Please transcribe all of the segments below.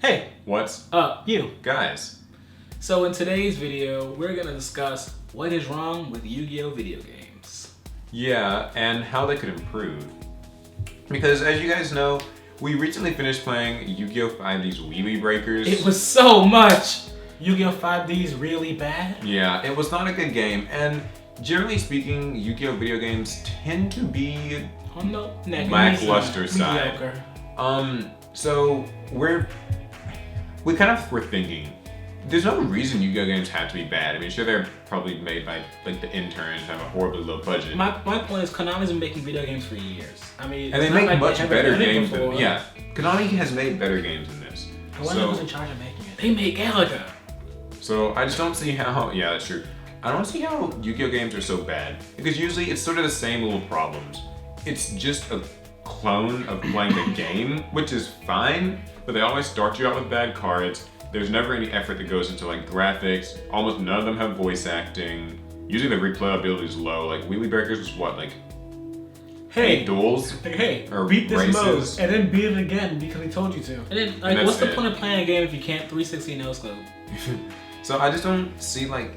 Hey, What's up, you. guys? So in today's video, we're gonna discuss what is wrong with Yu-Gi-Oh video games. Yeah, and how they could improve. Because as you guys know, we recently finished playing Yu-Gi-Oh! 5D's Wheelie Breakers. It was so much! Yu-Gi-Oh 5D's really bad? Yeah, it was not a good game, and generally speaking, Yu-Gi-Oh! Video games tend to be On the lackluster side. mediocre. So we kind of were thinking, there's no reason Yu-Gi-Oh! Games have to be bad. I mean, sure, they're probably made by like the interns have a horribly low budget. My point is, Konami's been making video games for years. I mean, And they it's not make like much haven't better done it games before. than, yeah. Konami has made better games than this. I wonder who's in charge of making it. They make Galaga. So I just don't see how, yeah, that's true. I don't see how Yu-Gi-Oh! Games are so bad. Because usually it's sort of the same little problems. It's just a clone of playing the game, which is fine, but they always start you out with bad cards. There's never any effort that goes into like graphics. Almost none of them have voice acting. Usually the replayability is low. Like Wheelie Breakers was what, like Hey, 8 duels? hey, Or beat this races. mode and then beat it again because we told you to. And then, like, And what's the that's point it. of playing a game if you can't 360 no scope? So I just don't see like,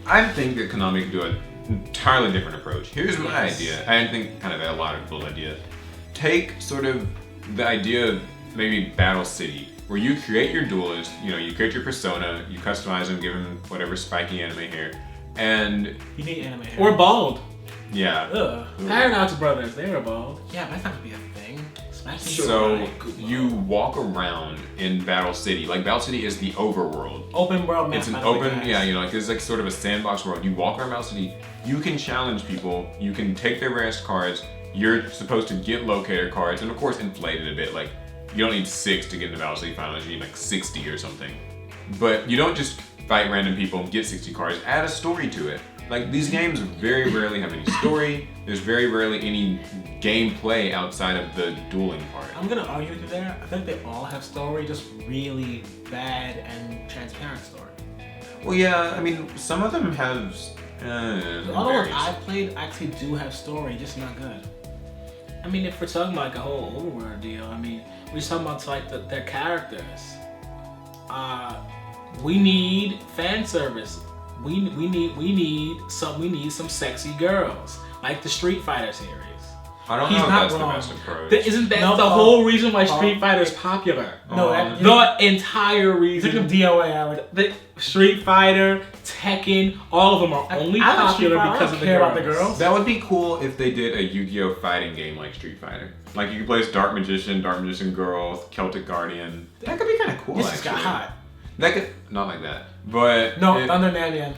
I think that Konami could do an entirely different approach. Here's my Yes. idea. I think kind of a lot of people's idea. Take sort of the idea of maybe Battle City, where you create your duelist, you create your persona, you customize them, give them whatever spiky anime hair, and You need anime hair. Or bald. yeah. Ugh. Paradox Brothers, they were bald. Yeah, that's not gonna be a thing. So you walk around in Battle City. Like Battle City is the overworld. Open world map. It's an by the way, open, guys. like it's like sort of a sandbox world. You walk around Battle City, you can challenge people, you can take their rarest cards, you're supposed to get locator cards, and of course inflate it a bit. Like, you don't need 6 to get into Battle City Finals, you need like 60 or something. But you don't just fight random people and get 60 cards, add a story to it. Like, these games very rarely have any story, there's very rarely any gameplay outside of the dueling part. I'm gonna argue with you there. I think they all have story, just really bad and transparent story. Well, yeah, I mean, some of them have. All the ones I've played actually do have story, just not good. I mean, if we're talking about like a whole overworld deal, I mean, we're talking about like their characters. We need fan service. We need some sexy girls like the Street Fighter series. I don't He's know if not that's wrong. the best approach. Isn't that the whole reason why Street Fighter is popular? No, The entire reason. Think of DOA, Alec. The Street Fighter, Tekken, all of them are only I like Street popular Fighter. I because don't of the care girls. about the girls. That would be cool if they did a Yu-Gi-Oh! Fighting game like Street Fighter. Like, you could play as Dark Magician Girl, Celtic Guardian. That could be kind of cool, This actually. just got hot. That could, not like that, but No, Thunder Namian.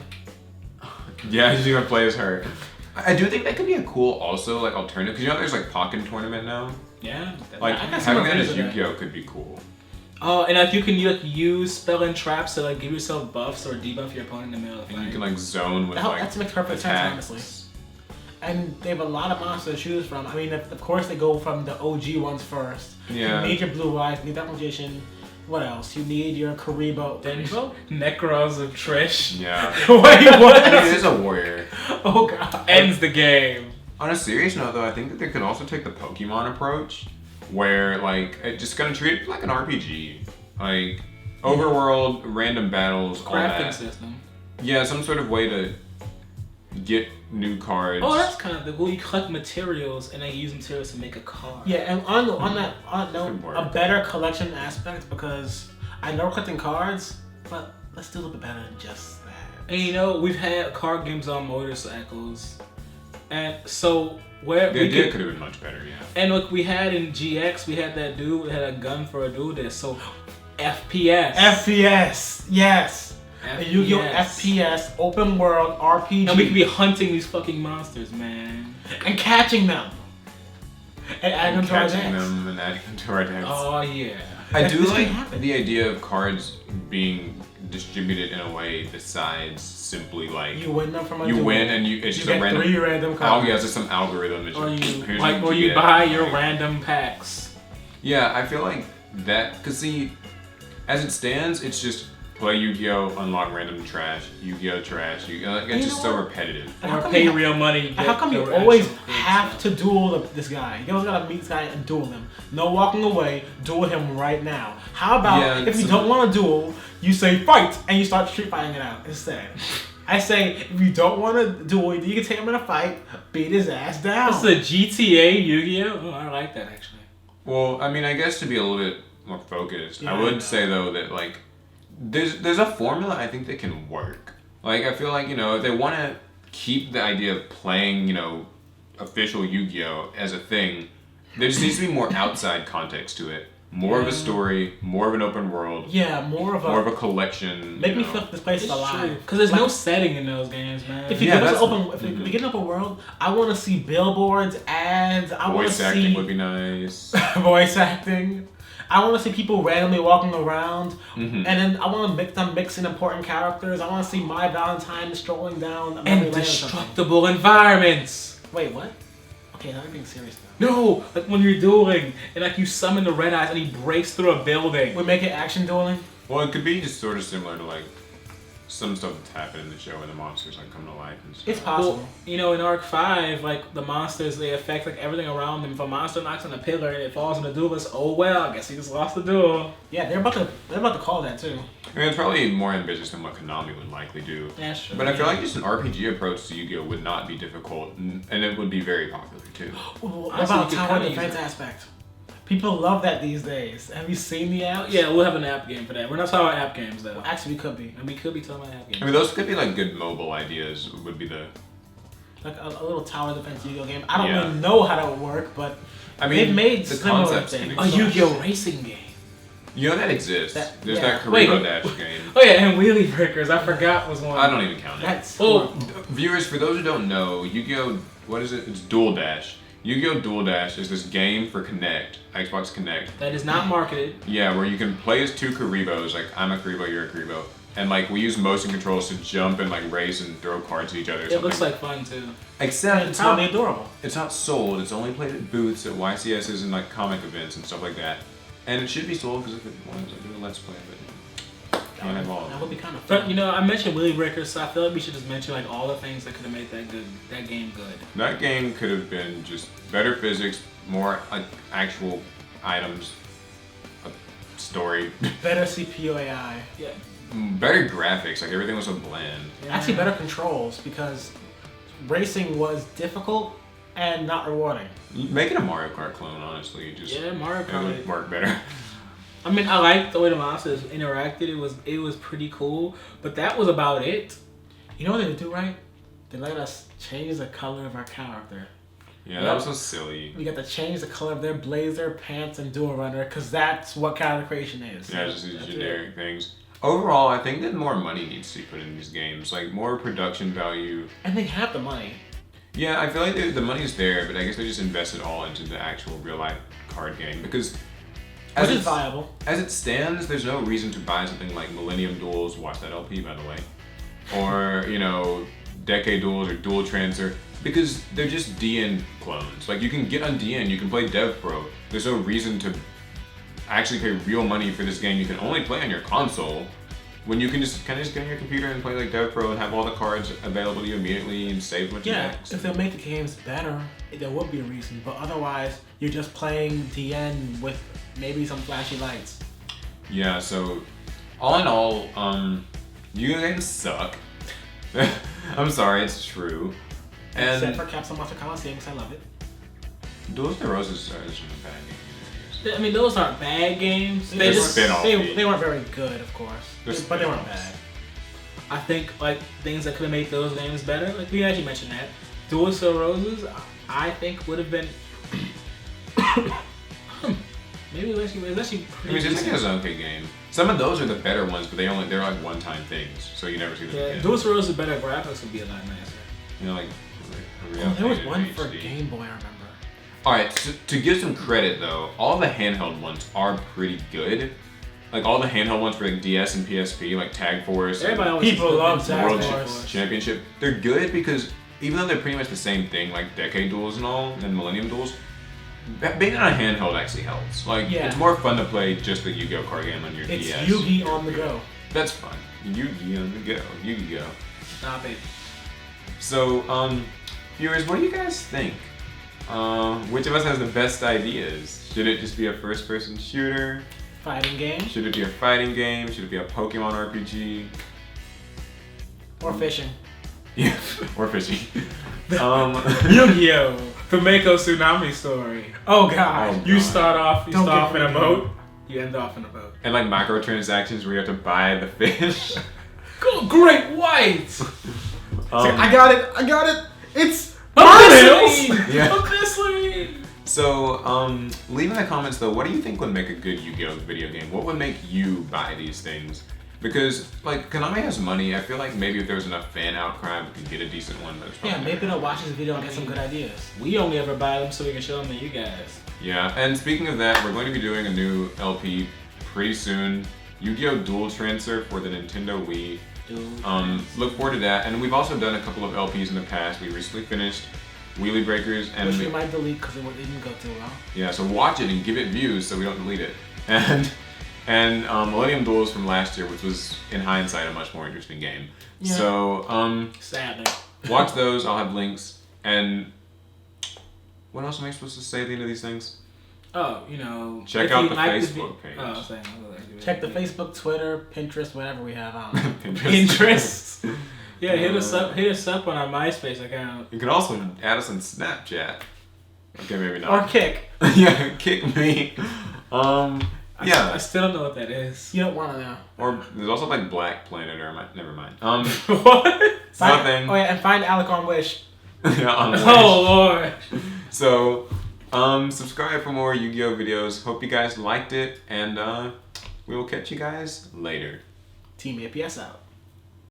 yeah, you're gonna play as her. I do think that could be a cool, also, like, alternative, because there's like Pokken Tournament now. Yeah. Like, I got some having that reviews as of that. Yu-Gi-Oh! Could be cool. Oh, and like you can use spell and traps to like give yourself buffs or debuff your opponent in the middle of the And you fight. can like zone with That makes perfect sense, attacks. honestly. And they have a lot of monsters to choose from. I mean, of course, they go from the OG ones first. Yeah. You need your Blue Eyes, you need that Magician. What else? You need your Karibo. Then Necros of Trish Yeah. Wait, what? I mean, it is a warrior. Oh god. ends the game. On a serious note, though, I think that they could also take the Pokemon approach, where like it's just gonna treat it like an RPG, like overworld, random battles, all Crafting that. system. Yeah, some sort of way to get new cards. Oh, that's kind of the cool. You collect materials and then use materials to make a card. Yeah, and on that Good note, work. a better collection aspect, because I know collecting cards, but let's do a little bit better than just that. And we've had card games on motorcycles, and so where the we idea could, could have been much better. Yeah. and look, we had in GX, we had that dude that had a gun for a dude that's so FPS. FPS, yes. A Yu-Gi-Oh! FPS, open world, RPG. And we could be hunting these fucking monsters, man. and catching them. And adding them to our Catching decks. them and adding them to our decks. Oh yeah. I do This can like happen. the idea of cards being distributed in a way besides simply like You win them from a you duel. win and it's You just get a random. 3 random Oh cards. yeah, it's just some algorithm. That Or here's you what or you get. buy your random packs. Yeah, I feel like that because see, as it stands, it's just play Yu-Gi-Oh, unlock random trash, Yu-Gi-Oh trash. Like, it's just so repetitive. Or pay real money. How come you always have to duel this guy? You always gotta meet this guy and duel him. No walking away, duel him right now. How about if you don't want to duel, you say fight and you start street fighting it out instead. I say, if you don't want to duel, you can take him in a fight, beat his ass down. That's a GTA Yu-Gi-Oh? Oh, I like that, actually. Well, I mean, I guess to be a little bit more focused, I would say, though, that, like, there's a formula I think that can work. Like, I feel like, if they want to keep the idea of playing, official Yu-Gi-Oh as a thing, there just needs to be more outside context to it. More of a story, more of an open world. Yeah, more of a collection. Make me feel like this place is alive. Because there's no setting in those games, man. If you get an open world, I want to see billboards, ads. I want to see voice acting would be nice. Voice acting. I want to see people randomly walking around, and then I want to mix them mixing important characters. I want to see my Valentine strolling down indestructible environments. Wait, what? Okay, now I'm being serious now. No, like when you're dueling and like you summon the Red Eyes and he breaks through a building. We make it action dueling. Well, it could be just sort of similar to like some stuff that's happened in the show when the monsters like come to life and stuff. It's possible. Well, in Arc 5, like the monsters, they affect like everything around them. If a monster knocks on a pillar and it falls on the duelist, oh well, I guess he just lost the duel. Yeah, they're about to call that too. I mean, it's probably more ambitious than what Konami would likely do. That's true. But I feel like just an RPG approach to Yu-Gi-Oh would not be difficult, and it would be very popular too. What about tower defense aspect? People love that these days. Have you seen the apps? Yeah, we'll have an app game for that. We're not talking about app games though. Well, actually, we could be. And we could be talking about app games. I mean, those could be like good mobile ideas. Would be the like a little tower defense Yu-Gi-Oh game. I don't really know how that would work, but I mean, they've made the similar concept's things. A Yu-Gi-Oh racing game. You know that exists. There's that Karibo Dash game. Oh yeah, and Wheelie Breakers. I forgot was one. I don't even count it. That's viewers, for those who don't know, Yu-Gi-Oh, what is it? It's Dual Dash. Yu-Gi-Oh! Dual Dash is this game for Xbox Connect. That is not marketed. Yeah, where you can play as two Karibos, like I'm a Karibo, you're a Karibo. And like we use motion controls to jump and like race and throw cards at each other. It looks like fun too. Except it's probably adorable. It's not sold. It's only played at booths, at YCSs, and like comic events and stuff like that. And it should be sold because if it wanted to do a Let's Play, but can't have all. That would be kind of fun. But I mentioned Wheelie Breakers, so I feel like we should just mention like all the things that could have made that game good. That game could have been just better physics, more like actual items, a story. Better CPU AI. Yeah. Better graphics, like everything was so bland. Yeah. Actually, better controls because racing was difficult and not rewarding. Make it a Mario Kart clone, honestly. Mario Kart It would work better. I mean, I liked the way the monsters interacted. It was pretty cool, but that was about it. You know what they do right? They let us change the color of our character. Yeah, that was so silly. We got to change the color of their blazer, pants, and dual runner because that's what character creation is. Yeah, just these generic things. Overall, I think that more money needs to be put in these games, like more production value. And they have the money. Yeah, I feel like the money's there, but I guess they just invested all into the actual real life card game because. Which is viable. As it stands, there's no reason to buy something like Millennium Duels, watch that LP by the way, or, Decade Duels or Dual Transfer, because they're just DN clones. Like, you can get on DN, you can play Dev Pro. There's no reason to actually pay real money for this game you can only play on your console, when you can just get on your computer and play like Dev Pro and have all the cards available to you immediately and save what you next. If they'll make the games better, there would be a reason, but otherwise, you're just playing DN with maybe some flashy lights. Yeah, so all in all, Yu-Gi-Oh! Games suck. I'm sorry, it's true. And except for Capsule Monster Coliseum, because I love it. Duels of the Roses are just a bad game. I mean, those aren't bad games. They weren't very good, of course, but they weren't bad. I think like things that could have made those games better, like we actually mentioned that. Duels of Roses, I think would have been. Maybe it's actually pretty. I mean, just like a Zonke game. Some of those are the better ones, but they're like one-time things, so you never see them again. Duels of Roses better graphics would be a lot nicer. Like there was one for Game Boy, I remember. Alright, to give some credit though, all the handheld ones are pretty good. Like all the handheld ones for like DS and PSP, like Tag Force. People love Tag World Force. Championship. They're good because even though they're pretty much the same thing, like Decade Duels and all, and Millennium Duels, being on a handheld actually helps. Like, it's more fun to play just the Yu-Gi-Oh! Card game on your DS. It's Yu-Gi on the go. That's fun. Yu-Gi-Oh. Stop it. So, viewers, what do you guys think? Which of us has the best ideas? Should it just be a first-person shooter? Fighting game? Should it be a fighting game? Should it be a Pokemon RPG? Or fishing? Yeah, or fishing. Yu-Gi-Oh! The Mako Tsunami story. Oh god. Oh, You God. start off in a greedy. boat. You end off in a boat. And like microtransactions where you have to buy the fish. Go Great White! I got it! It's Abyssline! Yeah. Abyssline! So, leave in the comments though, what do you think would make a good Yu-Gi-Oh! Video game? What would make you buy these things? Because, like, Konami has money. I feel like maybe if there was enough fan outcry, we could get a decent one. But it's probably maybe they'll watch this video and get some good ideas. We only ever buy them so we can show them to you guys. Yeah, and speaking of that, we're going to be doing a new LP pretty soon. Yu-Gi-Oh! Dual Transfer for the Nintendo Wii. Look forward to that. And we've also done a couple of LPs in the past. We recently finished Wheelie Breakers. And Which we might delete because it didn't go too well. Yeah, so watch it and give it views so we don't delete it. And Millennium Duels from last year, which was, in hindsight, a much more interesting game. Yeah. So, Sadly. watch those. I'll have links. And what else am I supposed to say at the end of these things? Oh, you know. Check if out you the like Facebook page. Oh, same. Check the Facebook, Twitter, Pinterest, whatever we have on. Pinterest. Yeah, hit us up on our MySpace account. You can also add us on Snapchat. Okay, maybe not. Or Kick. Yeah, kick me. Yeah. I still don't know what that is. You don't want to know. Or there's also like Black Planet, or never mind. What? Nothing. Oh yeah, and find Alec on Wish. Yeah, on Wish. Oh lord. So, subscribe for more Yu-Gi-Oh! Videos. Hope you guys liked it, and we will catch you guys later. Team APS out.